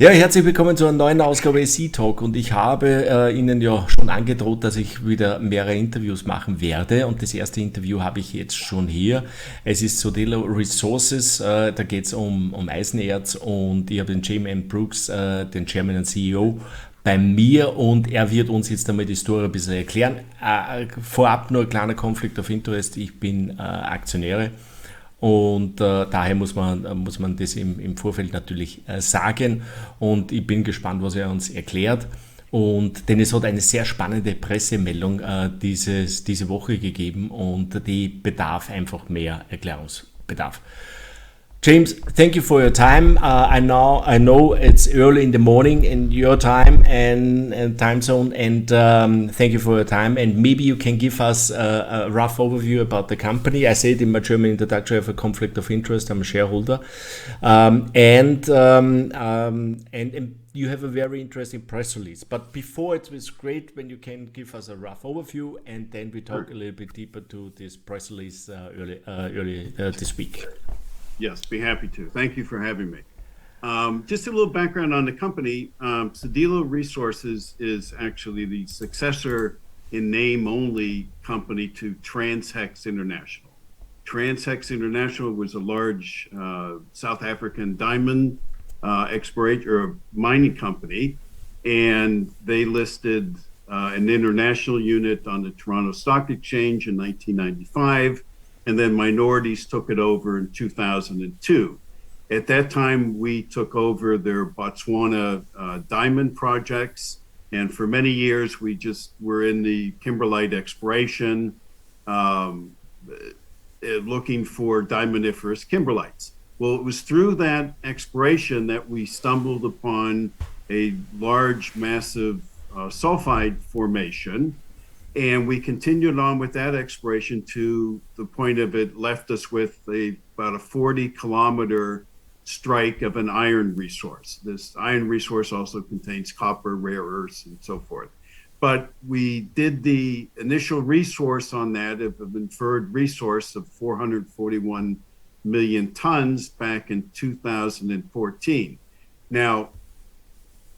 Ja, herzlich willkommen zu einer neuen Ausgabe SE-Talk und ich habe Ihnen ja schon angedroht, dass ich wieder mehrere Interviews machen werde und das erste Interview habe ich jetzt schon hier. Es ist Tsodilo Resources, da geht es um Eisenerz und ich habe den J-Man Bruchs, den Chairman und CEO, bei mir und er wird uns jetzt einmal die Story ein bisschen erklären. Vorab nur ein kleiner Konflikt of Interest, ich bin Aktionäre. Und daher muss man das im Vorfeld natürlich sagen. Und ich bin gespannt, was er uns erklärt. Denn es hat eine sehr spannende Pressemeldung diese Woche gegeben und die bedarf einfach mehr Erklärungsbedarf. James, thank you for your time. I know it's early in the morning in your time and time zone, and thank you for your time. And maybe you can give us a rough overview about the company. I said in my German introduction, I have a conflict of interest. I'm a shareholder, and you have a very interesting press release. But before, it was great when you can give us a rough overview, and then we talk a little bit deeper to this press release early this week. Yes, be happy to. Thank you for having me. Just a little background on the company. Tsodilo Resources is actually the successor in name only company to Transhex International. Transhex International was a large South African diamond exploration or mining company, and they listed an international unit on the Toronto Stock Exchange in 1995. And then minorities took it over in 2002. At that time, we took over their Botswana diamond projects. And for many years, we just were in the kimberlite exploration, looking for diamondiferous kimberlites. Well, it was through that exploration that we stumbled upon a large, massive sulfide formation. And we continued on with that exploration to the point of it left us with about a 40-kilometer strike of an iron resource. This iron resource also contains copper, rare earths, and so forth. But we did the initial resource on that of an inferred resource of 441 million tons back in 2014. Now,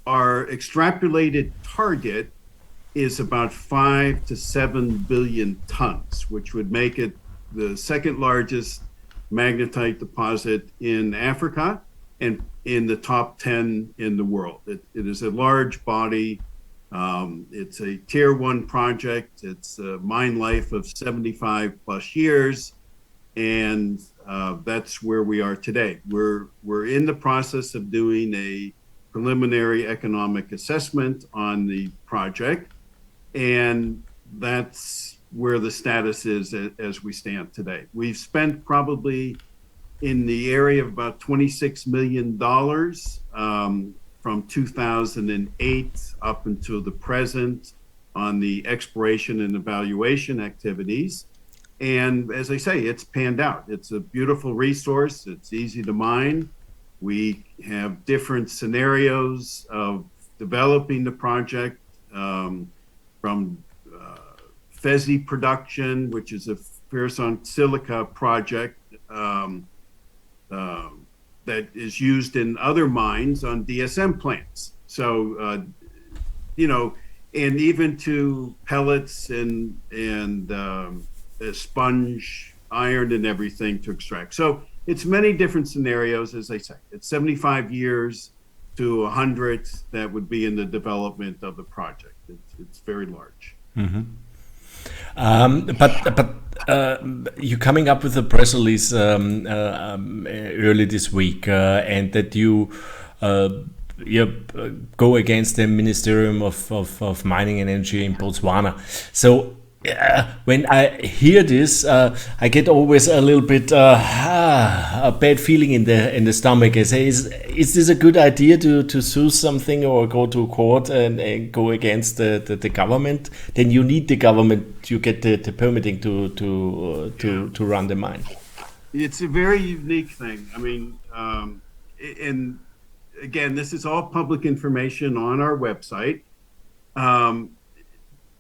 our extrapolated target is about 5 to 7 billion tons, which would make it the second largest magnetite deposit in Africa and in the top 10 in the world. It is a large body. It's a tier 1 project. It's a mine life of 75 plus years. And that's where we are today. We're in the process of doing a preliminary economic assessment on the project. And that's where the status is as we stand today. We've spent probably in the area of about $26 million from 2008 up until the present on the exploration and evaluation activities. And as I say, it's panned out. It's a beautiful resource. It's easy to mine. We have different scenarios of developing the project, from Fezzi production, which is a ferrous on silica project that is used in other mines on DSM plants. So, and even to pellets and sponge iron and everything to extract. So it's many different scenarios, as I say. It's 75 years to 100 that would be in the development of the project. It's very large. Mm-hmm. But you're coming up with a press release early this week, and that you go against the Ministerium of Mining and Energy in Botswana. So when I hear this, I get always a little bit a bad feeling in the stomach. I say, is this a good idea to sue something or go to court and go against the government? Then you need the government to get the permitting to run the mine. It's a very unique thing. I mean, and again, this is all public information on our website.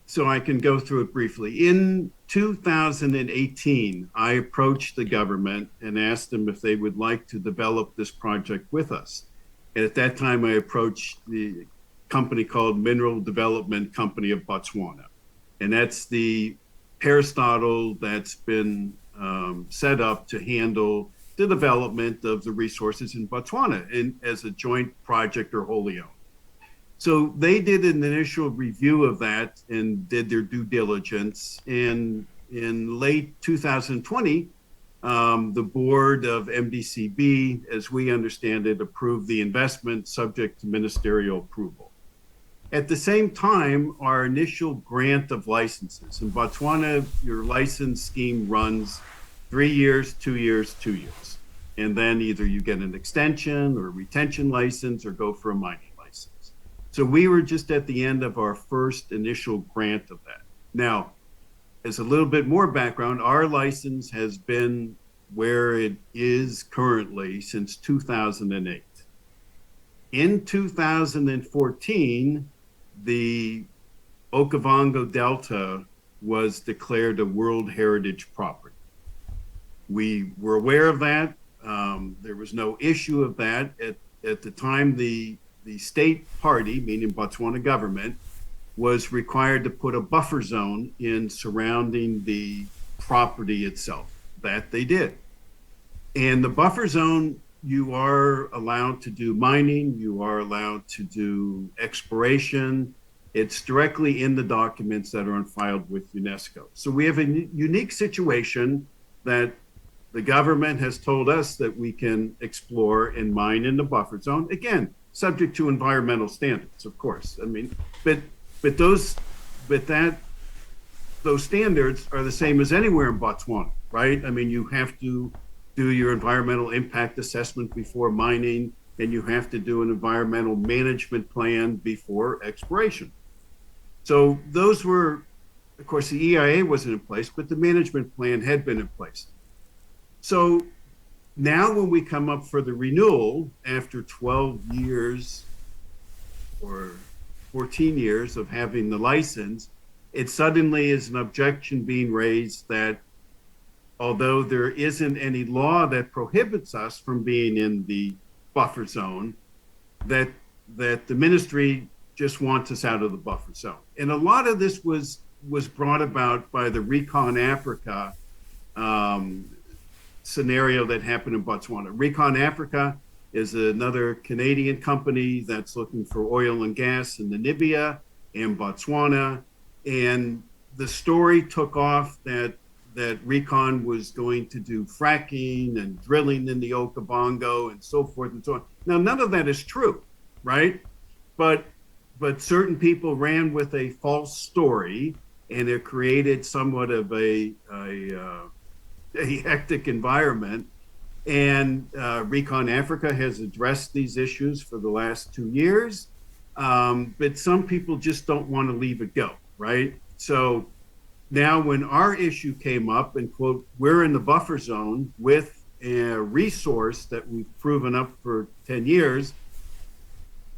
So I can go through it briefly. In 2018, I approached the government and asked them if they would like to develop this project with us. And at that time, I approached the company called Mineral Development Company of Botswana. And that's the parastatal that's been set up to handle the development of the resources in Botswana as a joint project or wholly owned. So they did an initial review of that and did their due diligence. And in late 2020, the board of MDCB, as we understand it, approved the investment subject to ministerial approval. At the same time, our initial grant of licenses. In Botswana, your license scheme runs 3 years, 2 years, 2 years. And then either you get an extension or retention license or go for a mining license. So we were just at the end of our first initial grant of that. Now, as a little bit more background, our license has been where it is currently since 2008. In 2014, the Okavango Delta was declared a World Heritage Property. We were aware of that. There was no issue of that. At the time, the state party, meaning Botswana government, was required to put a buffer zone in surrounding the property itself. That they did. And the buffer zone, you are allowed to do mining, you are allowed to do exploration. It's directly in the documents that are on file with UNESCO. So we have a unique situation that the government has told us that we can explore and mine in the buffer zone. Again, subject to environmental standards, of course. I mean, but those standards are the same as anywhere in Botswana, right? I mean, you have to do your environmental impact assessment before mining, and you have to do an environmental management plan before exploration. So those were, of course, the EIA wasn't in place, but the management plan had been in place. So now when we come up for the renewal after 12 years or 14 years of having the license, it suddenly is an objection being raised that although there isn't any law that prohibits us from being in the buffer zone, that the ministry just wants us out of the buffer zone. And a lot of this was brought about by the Recon Africa scenario that happened in Botswana. Recon Africa is another Canadian company that's looking for oil and gas in Namibia and Botswana. And the story took off that Recon was going to do fracking and drilling in the Okavango and so forth and so on. Now, none of that is true, right? But certain people ran with a false story, and it created somewhat of a hectic environment. And Recon Africa has addressed these issues for the last 2 years, but some people just don't want to leave it go, right? So now when our issue came up and quote, we're in the buffer zone with a resource that we've proven up for 10 years,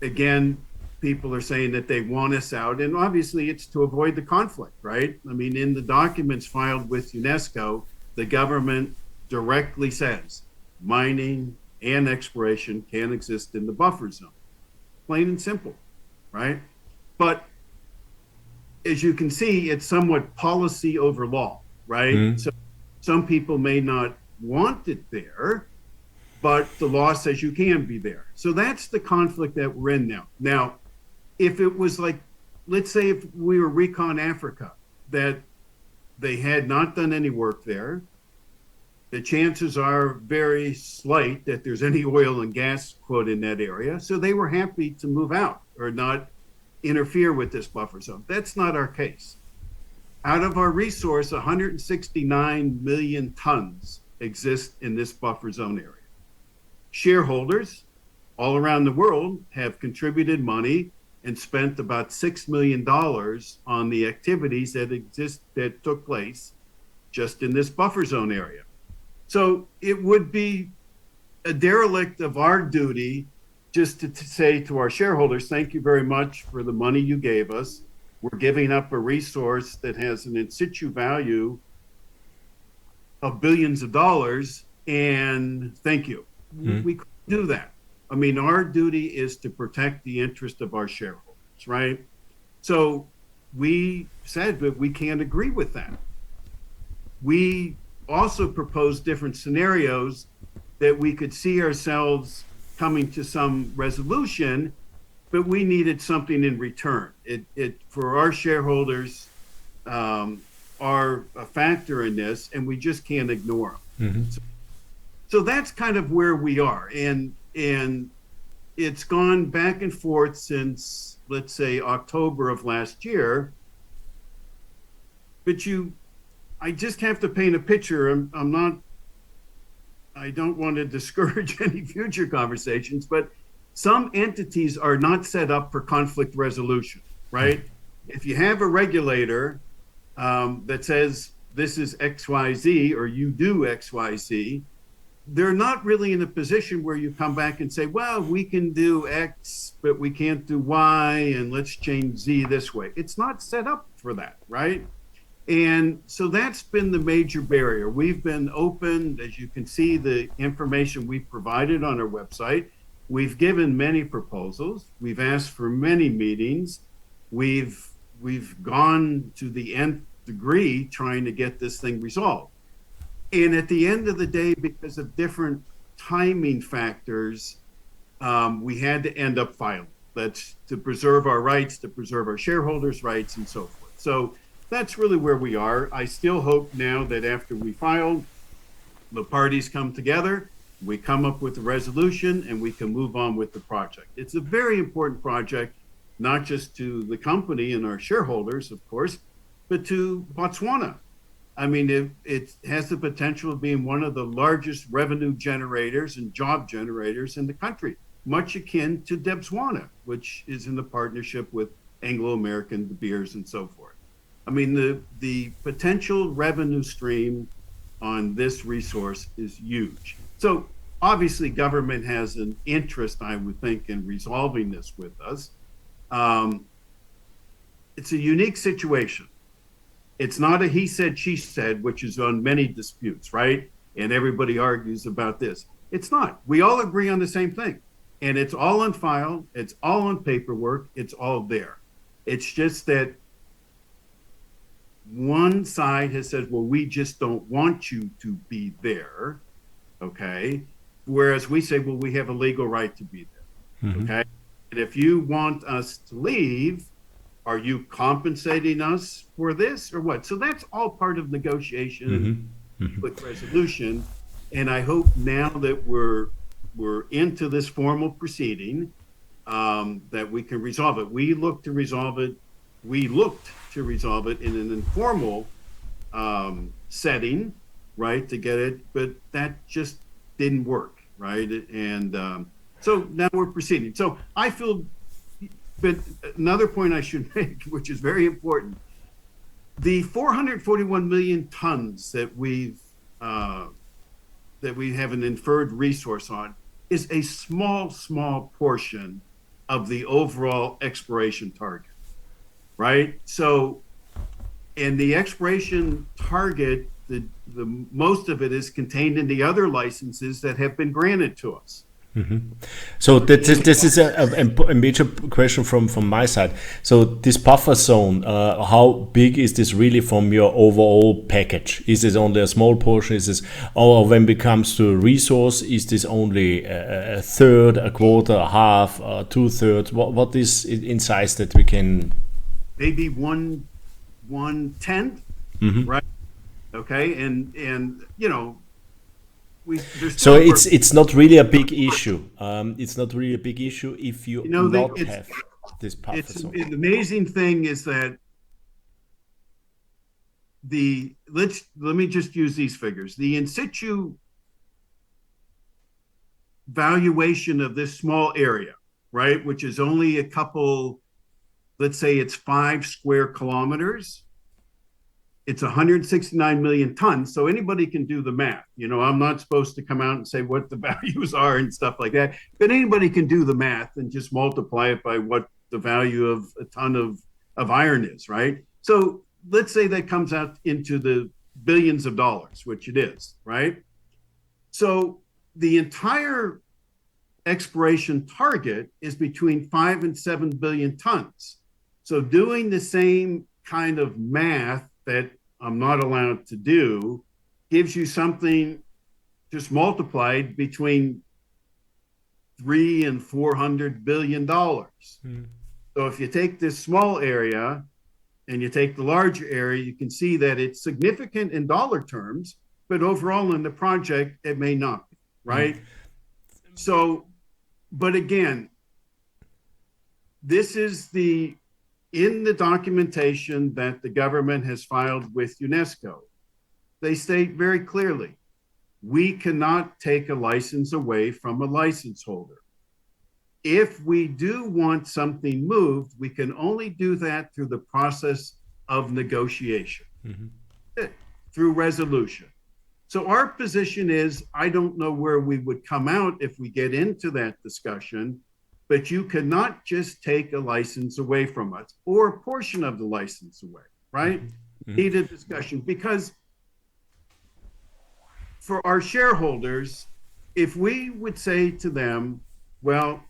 again, people are saying that they want us out. And obviously it's to avoid the conflict, right? I mean, in the documents filed with UNESCO, the government directly says mining and exploration can exist in the buffer zone. Plain and simple, right? But as you can see, it's somewhat policy over law, right? Mm-hmm. So some people may not want it there, but the law says you can be there. So that's the conflict that we're in now. Now, if it was like, let's say if we were Recon Africa, that they had not done any work there, the chances are very slight that there's any oil and gas quote in that area. So they were happy to move out or not interfere with this buffer zone. That's not our case. Out of our resource, 169 million tons exist in this buffer zone area. Shareholders all around the world have contributed money and spent about $6 million on the activities that took place just in this buffer zone area. So it would be a derelict of our duty just to say to our shareholders, thank you very much for the money you gave us. We're giving up a resource that has an in situ value of billions of dollars, and thank you. Mm-hmm. We couldn't do that. I mean, our duty is to protect the interest of our shareholders, right? So we said that we can't agree with that. We also proposed different scenarios that we could see ourselves coming to some resolution, but we needed something in return. It for our shareholders are a factor in this, and we just can't ignore them. Mm-hmm. So that's kind of where we are, and it's gone back and forth since, let's say, October of last year. But I just have to paint a picture. I don't want to discourage any future conversations, but some entities are not set up for conflict resolution, right? If you have a regulator that says this is XYZ or you do XYZ, they're not really in a position where you come back and say, well, we can do X, but we can't do Y, and let's change Z this way. It's not set up for that, right? And so that's been the major barrier. We've been open, as you can see, the information we've provided on our website. We've given many proposals. We've asked for many meetings. We've gone to the nth degree trying to get this thing resolved. And at the end of the day, because of different timing factors, we had to end up filing. That's to preserve our rights, to preserve our shareholders' rights, and so forth. So that's really where we are. I still hope now that after we filed, the parties come together, we come up with a resolution, and we can move on with the project. It's a very important project, not just to the company and our shareholders, of course, but to Botswana. I mean, it has the potential of being one of the largest revenue generators and job generators in the country, much akin to Botswana, which is in the partnership with Anglo-American, De Beers, and so forth. I mean, the potential revenue stream on this resource is huge. So obviously government has an interest, I would think, in resolving this with us. It's a unique situation. It's not a he said, she said, which is on many disputes, right? And everybody argues about this. It's not. We all agree on the same thing. And it's all on file. It's all on paperwork. It's all there. It's just that one side has said, well, we just don't want you to be there. Okay. Whereas we say, well, we have a legal right to be there. Mm-hmm. Okay. And if you want us to leave, are you compensating us for this or what? So that's all part of negotiation with resolution. And I hope now that we're into this formal proceeding, that we can resolve it. We looked to resolve it in an informal setting, right, to get it, but that just didn't work, right? And so now we're proceeding. So I feel. But another point I should make, which is very important, the 441 million tons that we have an inferred resource on is a small portion of the overall exploration target, right? So, and the exploration target, the most of it is contained in the other licenses that have been granted to us. Mm-hmm. So this is a major question from my side. So this buffer zone, how big is this really from your overall package? Is this only a small portion? Is this, or when it comes to resource, is this only a third, a quarter, a half, 2/3? What is in size that we can? Maybe 1/10, right? Okay, and you know. So it's not really a big issue. It's not really a big issue if you not have this buffer zone. The amazing thing is that let me just use these figures. The in situ valuation of this small area, right, which is only a couple, let's say it's 5 square kilometers. It's 169 million tons, so anybody can do the math. You know, I'm not supposed to come out and say what the values are and stuff like that, but anybody can do the math and just multiply it by what the value of a ton of iron is, right? So let's say that comes out into the billions of dollars, which it is, right? So the entire exploration target is between 5 and 7 billion tons. So doing the same kind of math that I'm not allowed to do gives you something just multiplied between $300 and $400 billion. So if you take this small area and you take the larger area, you can see that it's significant in dollar terms, but overall in the project, it may not be, right? So, but again, this is in the documentation that the government has filed with UNESCO. They state very clearly, we cannot take a license away from a license holder. If we do want something moved, we can only do that through the process of negotiation, through resolution. So our position is, I don't know where we would come out if we get into that discussion, but you cannot just take a license away from us or a portion of the license away, right? Need a discussion, because for our shareholders, if we would say to them, well,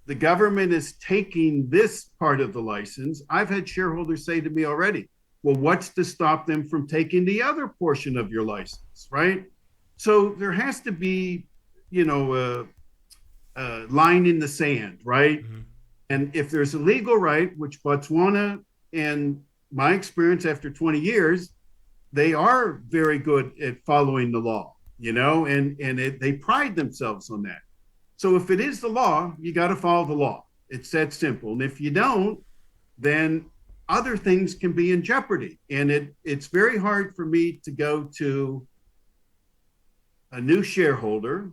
the government is taking this part of the license, I've had shareholders say to me already, well, what's to stop them from taking the other portion of your license, right? So there has to be, a line in the sand, right? And if there's a legal right, which Botswana, in my experience after 20 years, they are very good at following the law, they pride themselves on that. So if it is the law, you got to follow the law. It's that simple. And if you don't, then other things can be in jeopardy. And it's very hard for me to go to a new shareholder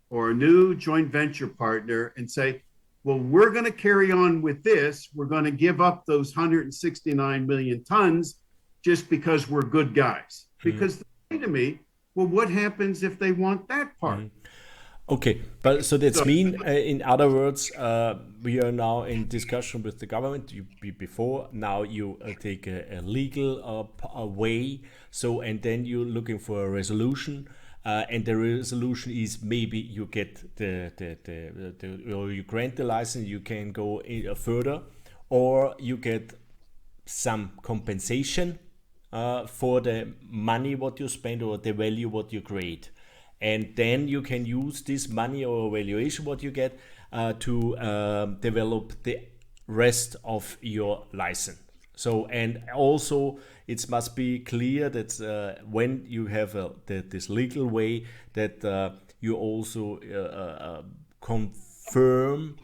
or a new joint venture partner and say, well, we're going to carry on with this. We're going to give up those 169 million tons just because we're good guys. Because they say to me, well, what happens if they want that part? Okay, but so that's mean, in other words, we are now in discussion with the government. Before now, you take a legal way. So, and then you're looking for a resolution, and the resolution is maybe you get or you grant the license, you can go further, or you get some compensation for the money what you spend or the value what you create. And then you can use this money or valuation what you get to develop the rest of your license. So, and also it must be clear that when you have this legal way that you also confirm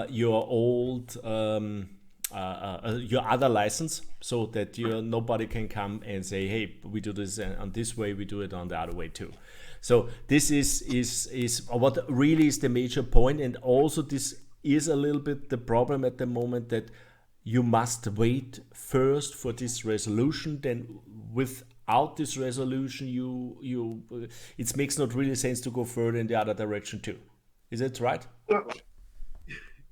your old your other license, so that nobody can come and say, hey, we do this on this way, we do it on the other way too. So this is what really is the major point, and also this is a little bit the problem at the moment, that you must wait first for this resolution. Then without this resolution, it makes not really sense to go further in the other direction too. Is that right?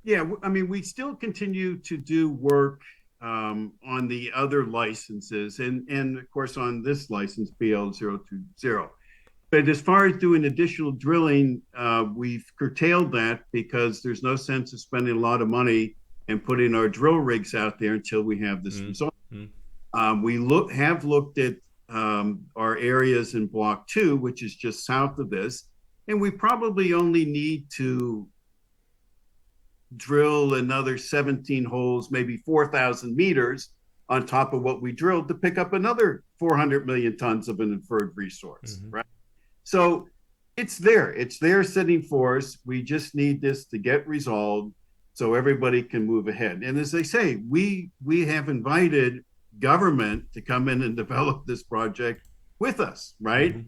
Yeah, I mean, we still continue to do work on the other licenses, and of course on this license BL020. But as far as doing additional drilling, we've curtailed that because there's no sense of spending a lot of money and putting our drill rigs out there until we have this result. We have looked at our areas in Block 2, which is just south of this, and we probably only need to drill another 17 holes, maybe 4,000 meters on top of what we drilled to pick up another 400 million tons of an inferred resource, right? So it's there sitting for us. We just need this to get resolved so everybody can move ahead. And as they say, we have invited government to come in and develop this project with us, right?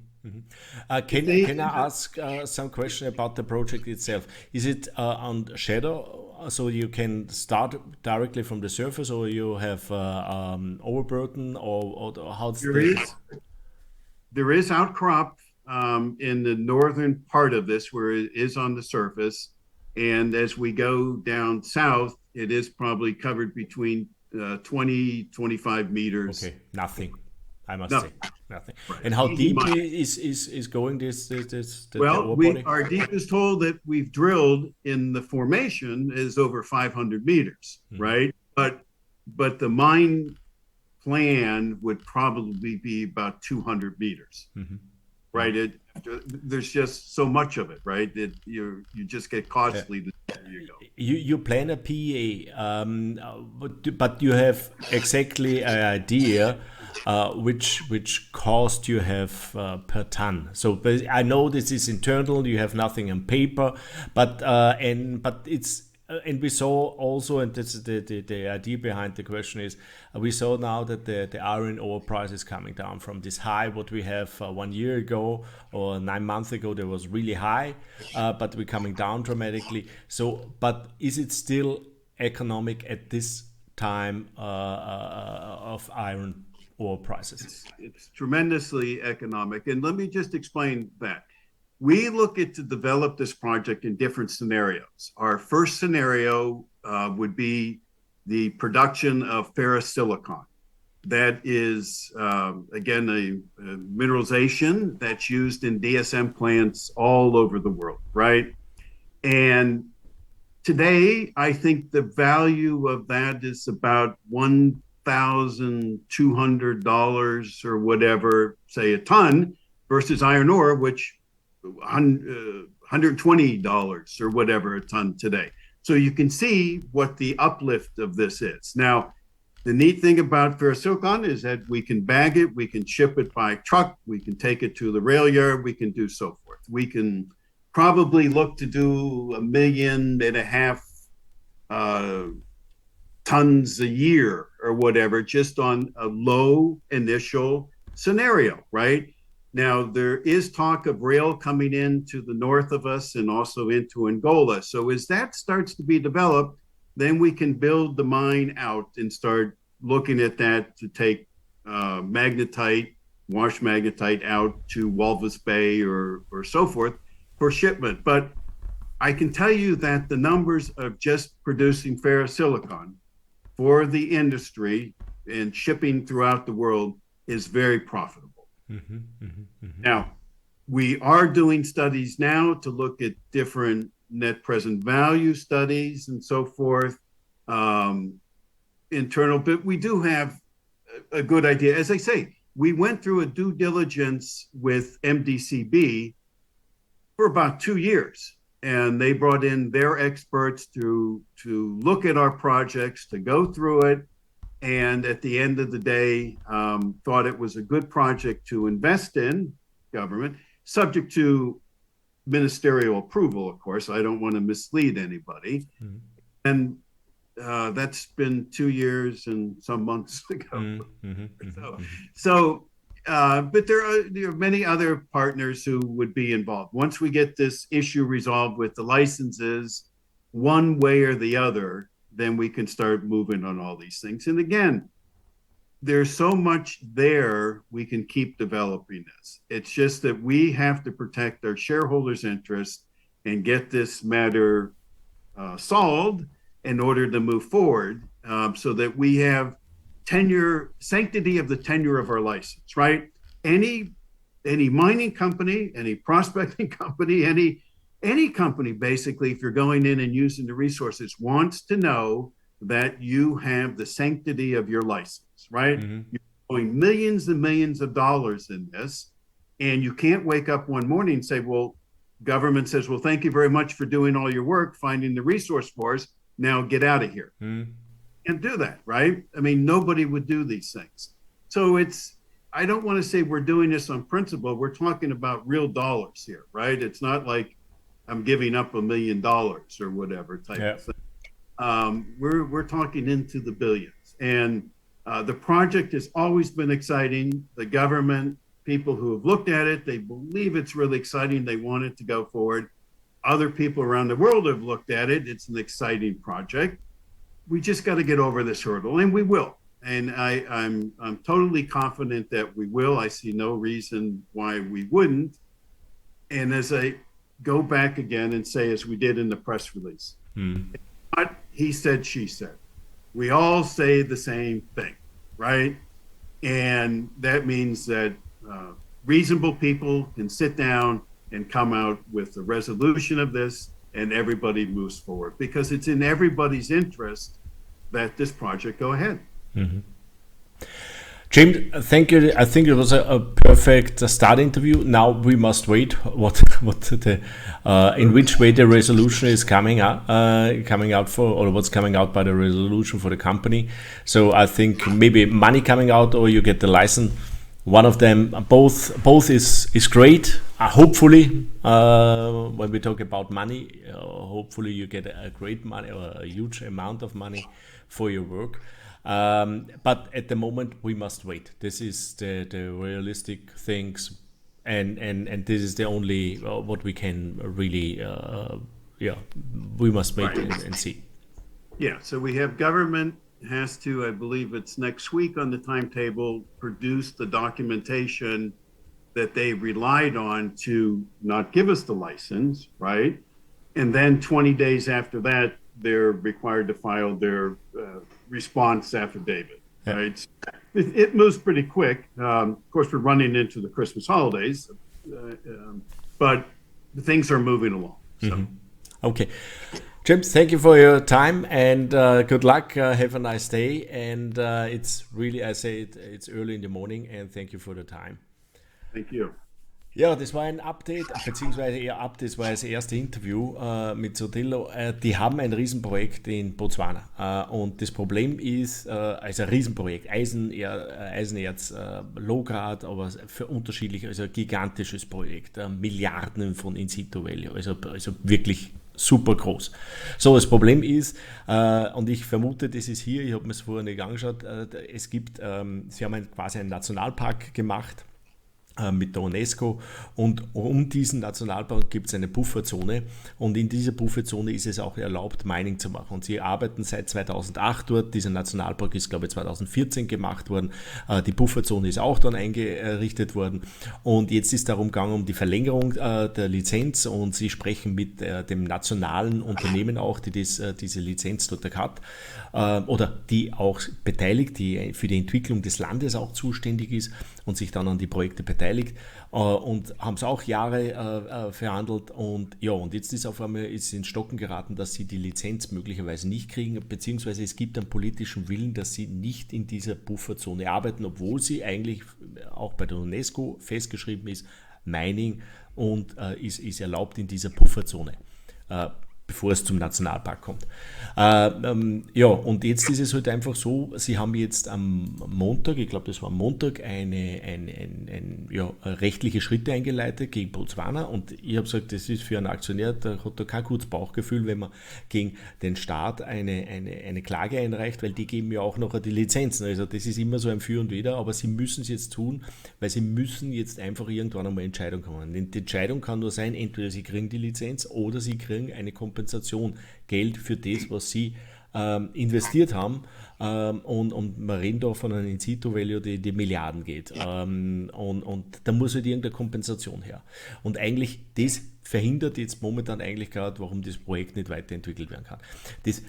Can I ask some question about the project itself? Is it on shadow, so you can start directly from the surface, or you have overburden, or how's there is outcrop in the northern part of this where it is on the surface, and as we go down south, it is probably covered between 20-25 meters. Okay, nothing, I must say. Nothing. Right. And how Easy deeply money. is going the Well, ore body? our deepest hole that we've drilled in the formation is over 500 meters, right? But the mine plan would probably be about 200 meters, right? There's just so much of it, right? That you just get costly the deeper you go. You plan a PEA, but you have exactly an idea which cost you have per ton. So I know this is internal. You have nothing on paper, but it's. And we saw also, and this is the idea behind the question is, we saw now that the iron ore price is coming down from this high what we have 1 year ago or 9 months ago. There was really high, but we're coming down dramatically. So, but is it still economic at this time of iron ore prices? It's tremendously economic, and let me just explain that. We look at to develop this project in different scenarios. Our first scenario would be the production of ferrosilicon. That is, again, a mineralization that's used in DSM plants all over the world, right? And today, I think the value of that is about $1,200 or whatever, say a ton, versus iron ore, which $120 or whatever a ton today. So you can see what the uplift of this is. Now, the neat thing about ferrosilicon is that we can bag it, we can ship it by truck, we can take it to the rail yard, we can do so forth. We can probably look to do 1.5 million tons a year or whatever, just on a low initial scenario, right? Now, there is talk of rail coming in to the north of us and also into Angola. So as that starts to be developed, then we can build the mine out and start looking at that to take magnetite, wash magnetite out to Walvis Bay or so forth for shipment. But I can tell you that the numbers of just producing ferrosilicon for the industry and shipping throughout the world is very profitable. Now, we are doing studies now to look at different net present value studies and so forth, internal, but we do have a good idea. As I say, we went through a due diligence with MDCB for about 2 years, and they brought in their experts to look at our projects, to go through it, and at the end of the day, thought it was a good project to invest in, government, subject to ministerial approval, of course. I don't want to mislead anybody. And that's been 2 years and some months ago. But there are many other partners who would be involved. Once we get this issue resolved with the licenses, one way or the other, then we can start moving on all these things. And again, there's so much there, we can keep developing this. It's just that we have to protect our shareholders' interests and get this matter solved in order to move forward, so that we have sanctity of the tenure of our license, right? Any mining company, any prospecting company, any company, basically, if you're going in and using the resources, wants to know that you have the sanctity of your license, right? You're going millions and millions of dollars in this, and you can't wake up one morning and say, well, government says, well, thank you very much for doing all your work, finding the resource for us, now get out of here. Can't do that, right? I mean, nobody would do these things. So I don't want to say we're doing this on principle. We're talking about real dollars here, right? It's not like I'm giving up $1 million or whatever type of thing. We're talking into the billions. And the project has always been exciting. The government, people who have looked at it, they believe it's really exciting. They want it to go forward. Other people around the world have looked at it. It's an exciting project. We just got to get over this hurdle, and we will. And I'm totally confident that we will. I see no reason why we wouldn't. And as I go back again and say, as we did in the press release, not he said, she said. We all say the same thing, right? And that means that reasonable people can sit down and come out with a resolution of this, and everybody moves forward, because it's in everybody's interest that this project go ahead. Mm-hmm. James, thank you. I think it was a perfect start interview. Now we must wait in which way the resolution is coming out for, or what's coming out by the resolution for the company. So I think maybe money coming out, or you get the license. One of them, both is great. Hopefully, when we talk about money, hopefully you get a great money or a huge amount of money for your work. But at the moment, we must wait. This is the realistic things, and this is the only what we can really. We must wait and see. Yeah. So we have government has to, I believe it's next week on the timetable, produce the documentation that they relied on to not give us the license, right? And then 20 days after that, they're required to file their response affidavit, right? So it moves pretty quick. Of course, we're running into the Christmas holidays, but things are moving along. So. Mm-hmm. Okay. James, thank you for your time, and good luck. Have a nice day. And it's really, it's early in the morning, and thank you for the time. Thank you. Ja, das war ein Update, beziehungsweise eher Update, das war das erste Interview mit Tsodilo. Die haben ein Riesenprojekt in Botswana. Und das Problem ist, also ein Riesenprojekt, Eisenerz, Low-Grad, aber für unterschiedliche, also ein gigantisches Projekt, Milliarden von In-Situ-Value, also wirklich super groß. So, das Problem ist, und ich vermute, das ist hier, ich habe mir es vorher nicht angeschaut, es gibt, sie haben quasi einen Nationalpark gemacht, mit der UNESCO, und um diesen Nationalpark gibt es eine Pufferzone, und in dieser Pufferzone ist es auch erlaubt, Mining zu machen, und sie arbeiten seit 2008 dort. Dieser Nationalpark ist, glaube ich, 2014 gemacht worden, die Pufferzone ist auch dann eingerichtet worden, und jetzt ist darum gegangen, um die Verlängerung der Lizenz, und sie sprechen mit dem nationalen Unternehmen auch, die diese Lizenz dort hat, oder die auch beteiligt, die für die Entwicklung des Landes auch zuständig ist und sich dann an die Projekte beteiligt, und haben es auch Jahre verhandelt, und ja, und jetzt ist auf einmal ins Stocken geraten, dass sie die Lizenz möglicherweise nicht kriegen, beziehungsweise es gibt einen politischen Willen, dass sie nicht in dieser Pufferzone arbeiten, obwohl sie eigentlich auch bei der UNESCO festgeschrieben ist, Mining und ist erlaubt in dieser Pufferzone. Bevor es zum Nationalpark kommt. Ja, und jetzt ist es halt einfach so, sie haben jetzt am Montag, ich glaube, das war am Montag, rechtliche Schritte eingeleitet gegen Botswana, und ich habe gesagt, das ist für einen Aktionär, der hat da kein gutes Bauchgefühl, wenn man gegen den Staat eine Klage einreicht, weil die geben ja auch noch die Lizenzen. Also das ist immer so ein Für und Wider, aber sie müssen es jetzt tun, weil sie müssen jetzt einfach irgendwann einmal Entscheidung kommen. Die Entscheidung kann nur sein, entweder sie kriegen die Lizenz oder sie kriegen eine Kompensation, Geld für das, was sie investiert haben, und wir reden da von einem In-Situ-Value, die Milliarden geht, und da muss halt irgendeine Kompensation her, und eigentlich das verhindert jetzt momentan eigentlich gerade, warum das Projekt nicht weiterentwickelt werden kann. Das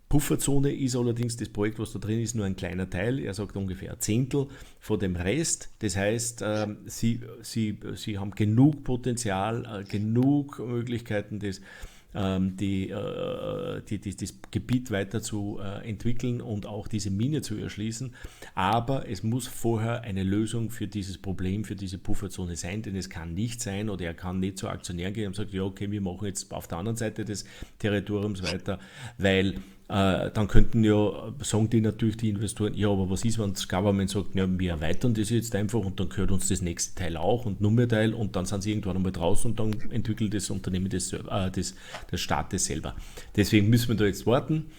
Pufferzone ist allerdings, das Projekt, was da drin ist, nur ein kleiner Teil. Er sagt ungefähr ein Zehntel von dem Rest. Das heißt, sie haben genug Potenzial, genug Möglichkeiten, das Gebiet weiter zu entwickeln und auch diese Mine zu erschließen. Aber es muss vorher eine Lösung für dieses Problem, für diese Pufferzone sein, denn es kann nicht sein, oder er kann nicht zu Aktionären gehen und sagen, ja, okay, wir machen jetzt auf der anderen Seite des Territoriums weiter, weil dann könnten sagen die natürlich, die Investoren, ja, aber was ist, wenn das Government sagt, ja, wir erweitern das jetzt einfach und dann gehört uns das nächste Teil auch und nur mehr Teil, und dann sind sie irgendwann einmal draußen und dann entwickelt das Unternehmen des Staates selber. Deswegen müssen wir da jetzt warten.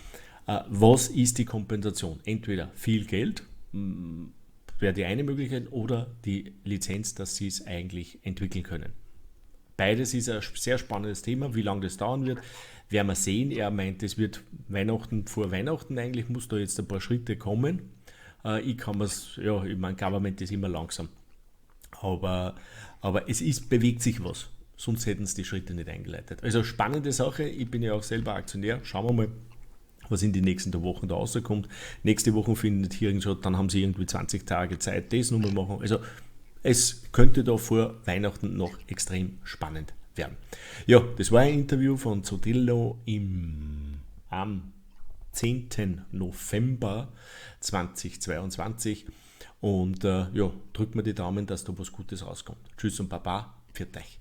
Was ist die Kompensation? Entweder viel Geld, wäre die eine Möglichkeit, oder die Lizenz, dass sie es eigentlich entwickeln können. Beides ist ein sehr spannendes Thema. Wie lange das dauern wird, werden wir sehen. Er meint, es wird vor Weihnachten eigentlich, muss da jetzt ein paar Schritte kommen. Ich meine, Government ist immer langsam. Aber bewegt sich was. Sonst hätten sie die Schritte nicht eingeleitet. Also spannende Sache. Ich bin ja auch selber Aktionär. Schauen wir mal, was in den nächsten Wochen da rauskommt. Nächste Woche findet Hearing statt, dann haben sie irgendwie 20 Tage Zeit, das nochmal machen. Also es könnte da vor Weihnachten noch extrem spannend werden. Ja, das war ein Interview von Tsodilo am 10. November 2022 und ja, drückt mir die Daumen, dass da was Gutes rauskommt. Tschüss und Baba, pfiat euch.